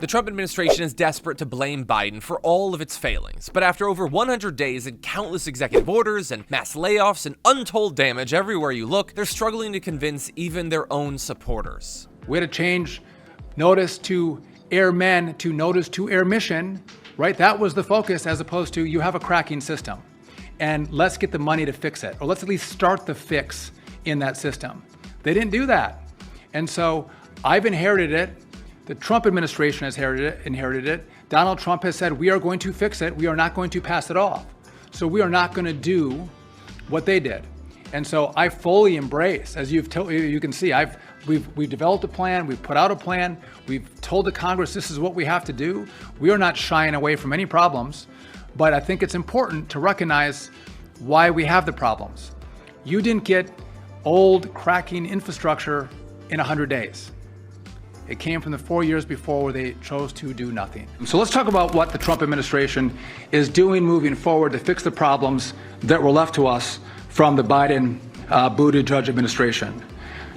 The Trump administration is desperate to blame Biden for all of its failings, but after over 100 days and countless executive orders and mass layoffs and untold damage everywhere you look, they're struggling to convince even their own supporters. We had to change notice to airmen to notice to air mission, right? That was the focus, as opposed to you have a cracking system and let's get the money to fix it, or let's at least start the fix in that system. They didn't do that. And so I've inherited it. The Trump administration has inherited it. Donald Trump has said, we are going to fix it. We are not going to pass it off. So we are not going to do what they did. And so I fully embrace, as you can see, we've developed a plan. We've put out a plan. We've told the Congress this is what we have to do. We are not shying away from any problems, but I think it's important to recognize why we have the problems. You didn't get old cracking infrastructure in 100 days. It came from the 4 years before where they chose to do nothing. So let's talk about what the Trump administration is doing moving forward to fix the problems that were left to us from the Biden-Buttigieg administration.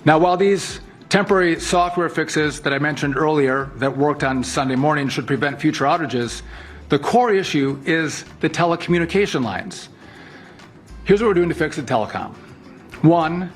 Now, while these temporary software fixes that I mentioned earlier that worked on Sunday morning should prevent future outages, the core issue is the telecommunication lines. Here's what we're doing to fix the telecom. One,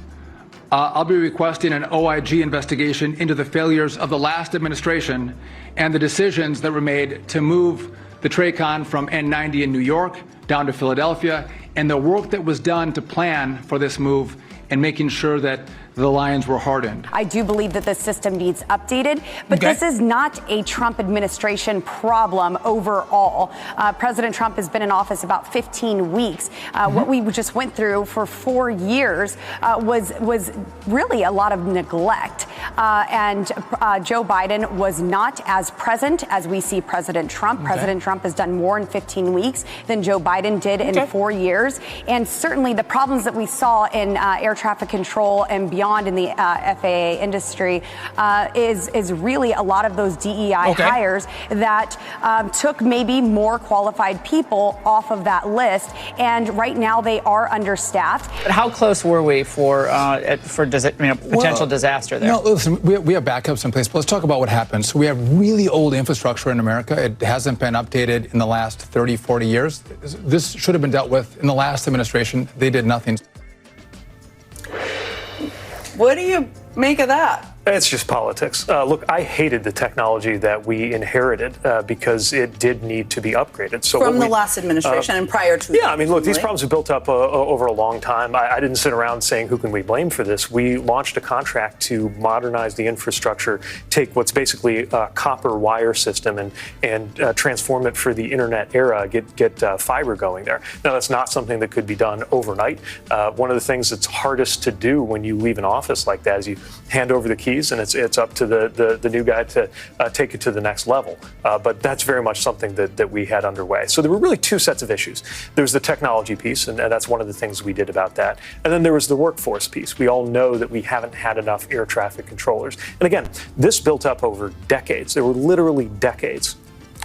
I'll be requesting an OIG investigation into the failures of the last administration and the decisions that were made to move the TRACON from N90 in New York down to Philadelphia, and the work that was done to plan for this move and making sure that the lines were hardened. I do believe that the system needs updated, but this is not a Trump administration problem overall. President Trump has been in office about 15 weeks. What we just went through for 4 years was really a lot of neglect. And Joe Biden was not as present as we see President Trump. President Trump has done more in 15 weeks than Joe Biden did in 4 years. And certainly the problems that we saw in air traffic control and beyond in the FAA industry is really a lot of those DEI hires that took maybe more qualified people off of that list. And right now they are understaffed. But how close were we for potential disaster there? No, listen, we have backups in place, but let's talk about what happened. So we have really old infrastructure in America. It hasn't been updated in the last 30, 40 years. This should have been dealt with in the last administration. They did nothing. What do you make of that? It's just politics. Look, I hated the technology that we inherited because it did need to be upgraded. So from the last administration and prior to I mean, look, these problems have built up over a long time. I didn't sit around saying, who can we blame for this? We launched a contract to modernize the infrastructure, take what's basically a copper wire system and transform it for the internet era, get fiber going there. Now, that's not something that could be done overnight. One of the things that's hardest to do when you leave an office like that is you hand over the keys, and it's up to the new guy to take it to the next level. But that's very much something that we had underway. So there were really two sets of issues. There's the technology piece, and that's one of the things we did about that. And then there was the workforce piece. We all know that we haven't had enough air traffic controllers. And again, this built up over decades. There were literally decades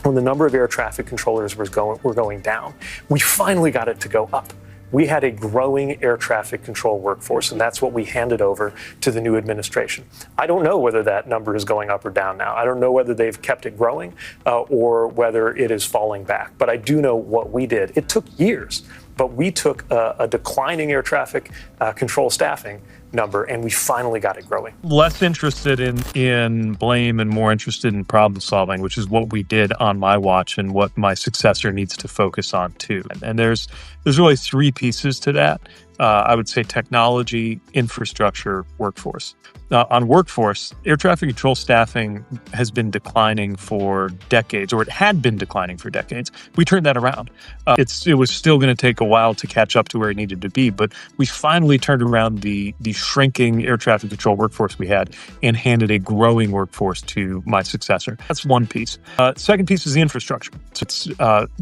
when the number of air traffic controllers were going down. We finally got it to go up. We had a growing air traffic control workforce, and that's what we handed over to the new administration. I don't know whether that number is going up or down now. I don't know whether they've kept it growing or whether it is falling back. But I do know what we did. It took years, but we took a declining air traffic control staffing number, and we finally got it growing. Less interested in blame and more interested in problem solving, which is what we did on my watch and what my successor needs to focus on too. And there's really three pieces to that. I would say technology, infrastructure, workforce. On workforce, air traffic control staffing has been declining for decades, or it had been declining for decades. We turned that around. It was still going to take a while to catch up to where it needed to be, but we finally turned around the shrinking air traffic control workforce we had and handed a growing workforce to my successor. That's one piece. Second piece is the infrastructure. So it's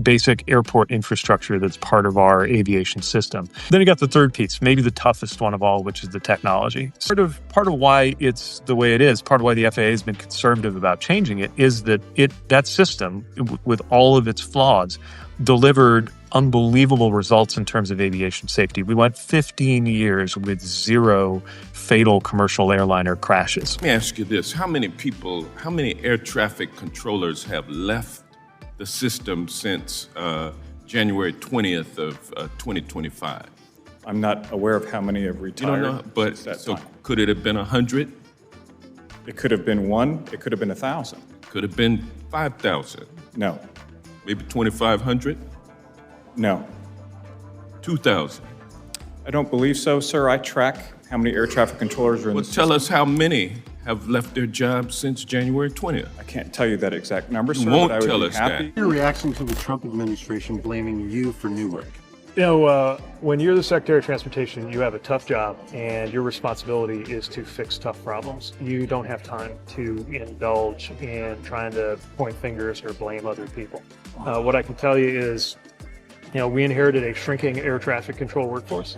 basic airport infrastructure that's part of our aviation system. Then you got the third piece, maybe the toughest one of all, which is the technology. Part of why it's the way it is, part of why the FAA has been conservative about changing it, is that that system, with all of its flaws, delivered unbelievable results in terms of aviation safety. We went 15 years with zero fatal commercial airliner crashes. Let me ask you this. How many air traffic controllers have left the system since January 20th of 2025? I'm not aware of how many have retired. You don't know, but so could it have been 100? It could have been 1. It could have been 1,000. Could have been 5,000. No. Maybe 2,500? No. 2,000. I don't believe so, sir. I track how many air traffic controllers are in Well, the system. tell us how many have left their jobs since January 20th. I can't tell you that exact number, You sir, won't but I would tell be us happy. that. Your reaction to the Trump administration blaming you for Newark? You know, when you're the Secretary of Transportation, you have a tough job, and your responsibility is to fix tough problems. You don't have time to indulge in trying to point fingers or blame other people. What I can tell you is, we inherited a shrinking air traffic control workforce.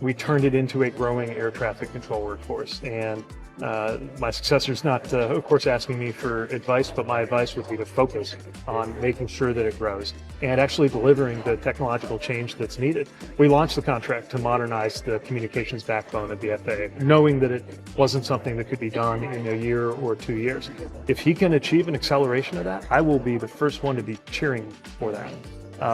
We turned it into a growing air traffic control workforce. And my successor's not, of course, asking me for advice, but my advice would be to focus on making sure that it grows and actually delivering the technological change that's needed. We launched the contract to modernize the communications backbone of the FAA, knowing that it wasn't something that could be done in a year or 2 years. If he can achieve an acceleration of that, I will be the first one to be cheering for that.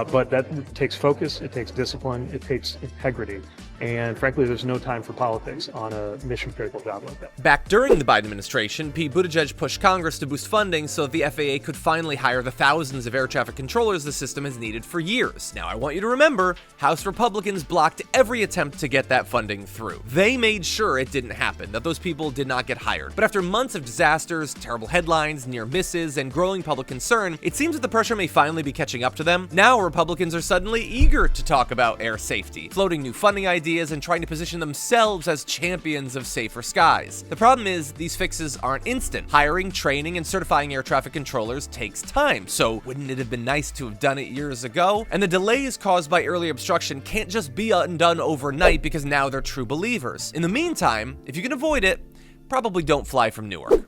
But that takes focus, it takes discipline, it takes integrity. And frankly, there's no time for politics on a mission-critical job like that. Back during the Biden administration, Pete Buttigieg pushed Congress to boost funding so that the FAA could finally hire the thousands of air traffic controllers the system has needed for years. Now, I want you to remember, House Republicans blocked every attempt to get that funding through. They made sure it didn't happen, that those people did not get hired. But after months of disasters, terrible headlines, near misses, and growing public concern, it seems that the pressure may finally be catching up to them. Now, Republicans are suddenly eager to talk about air safety, floating new funding ideas and trying to position themselves as champions of safer skies. The problem is, these fixes aren't instant. Hiring, training, and certifying air traffic controllers takes time, so wouldn't it have been nice to have done it years ago? And the delays caused by early obstruction can't just be undone overnight because now they're true believers. In the meantime, if you can avoid it, probably don't fly from Newark.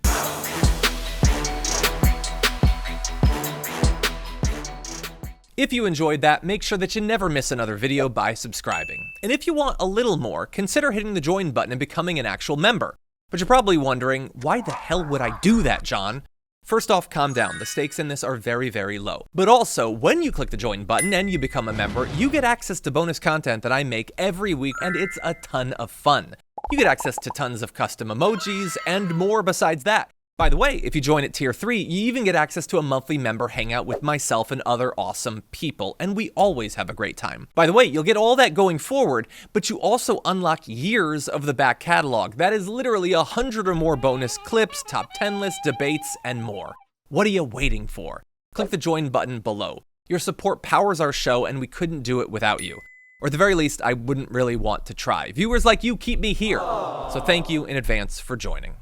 If you enjoyed that, make sure that you never miss another video by subscribing. And if you want a little more, consider hitting the join button and becoming an actual member. But you're probably wondering, why the hell would I do that, John? First off, calm down. The stakes in this are very, very low. But also, when you click the join button and you become a member, you get access to bonus content that I make every week, and it's a ton of fun. You get access to tons of custom emojis and more besides that. By the way, if you join at Tier 3, you even get access to a monthly member hangout with myself and other awesome people, and we always have a great time. By the way, you'll get all that going forward, but you also unlock years of the back catalog. That is literally 100 or more bonus clips, top 10 lists, debates, and more. What are you waiting for? Click the join button below. Your support powers our show, and we couldn't do it without you. Or at the very least, I wouldn't really want to try. Viewers like you keep me here. So thank you in advance for joining.